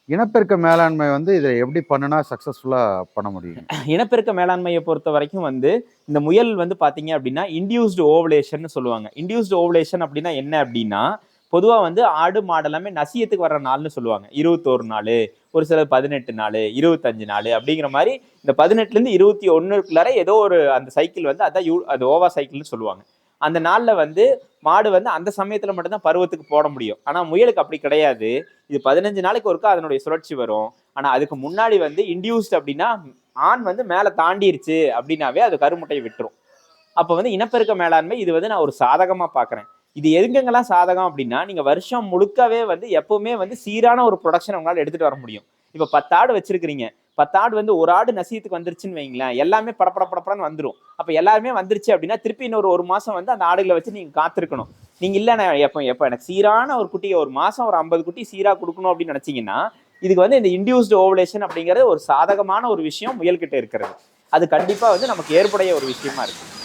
இனப்பெருக்க மேலாண்மை வந்து இதை எப்படி பண்ணுனா சக்சஸ்ஃபுல்லா பண்ண முடியும்? இனப்பெருக்க மேலாண்மையை பொறுத்த வரைக்கும் வந்து இந்த முயல் வந்து பாத்தீங்க அப்படின்னா இன்டியூஸ்டு ஓவலேஷன் சொல்லுவாங்க. இன்டியூஸ்டு ஓவலேஷன் அப்படின்னா என்ன அப்படின்னா, பொதுவா வந்து ஆடு மாடு எல்லாமே நசியத்துக்கு வர்ற நாள்னு சொல்லுவாங்க. 21 நாள், ஒரு சிலர் 18 நாள், 25 நாள் அப்படிங்கிற மாதிரி இந்த 18ல இருந்து 21க்குள்ளார ஏதோ ஒரு அந்த சைக்கிள் வந்து அதான் அது ஓவா சைக்கிள்னு சொல்லுவாங்க. அந்த நாள்ல வந்து மாடு வந்து அந்த சமயத்துல மட்டும்தான் பருவத்துக்கு போட முடியும். ஆனா முயலுக்கு அப்படி கிடையாது. இது 15 நாளைக்கு ஒருக்கா அதனுடைய சுழற்சி வரும். ஆனா அதுக்கு முன்னாடி வந்து இன்டியூஸ்ட் அப்படின்னா ஆண் வந்து மேல தாண்டிருச்சு அப்படின்னாவே அது கருமுட்டையை விட்டுரும். அப்ப வந்து இனப்பெருக்க மேலாண்மை இது வந்து நான் ஒரு சாதகமா பாக்குறேன். இது எங்கெங்கெல்லாம் சாதகம் அப்படின்னா, நீங்க வருஷம் முழுக்கவே வந்து எப்பவுமே வந்து சீரான ஒரு ப்ரொடக்ஷன் உங்களால எடுத்துட்டு வர முடியும். இப்ப 10 ஆடு வச்சிருக்கிறீங்க. 10 ஆடு வந்து ஒரு ஆடு நசியத்துக்கு வந்துருச்சுன்னு வைங்களேன், எல்லாமே படப்படன்னு வந்துரும். அப்ப எல்லாருமே வந்துருச்சு அப்படின்னா திருப்பி இன்னொரு 1 மாசம் வந்து அந்த ஆடுகளை வச்சு நீங்க காத்திருக்கணும். நீங்க இல்ல நான் எப்ப எனக்கு சீரான ஒரு குட்டியை ஒரு மாசம் ஒரு 50 குட்டி சீரா கொடுக்கணும் அப்படின்னு நினைச்சீங்கன்னா, இதுக்கு வந்து இந்த இன்டியூஸ்டு ஓவலேஷன் அப்படிங்கிறது ஒரு சாதகமான ஒரு விஷயம் முயல்கிட்ட இருக்கிறது. அது கண்டிப்பா வந்து நமக்கு ஏற்புடைய ஒரு விஷயமா இருக்கு.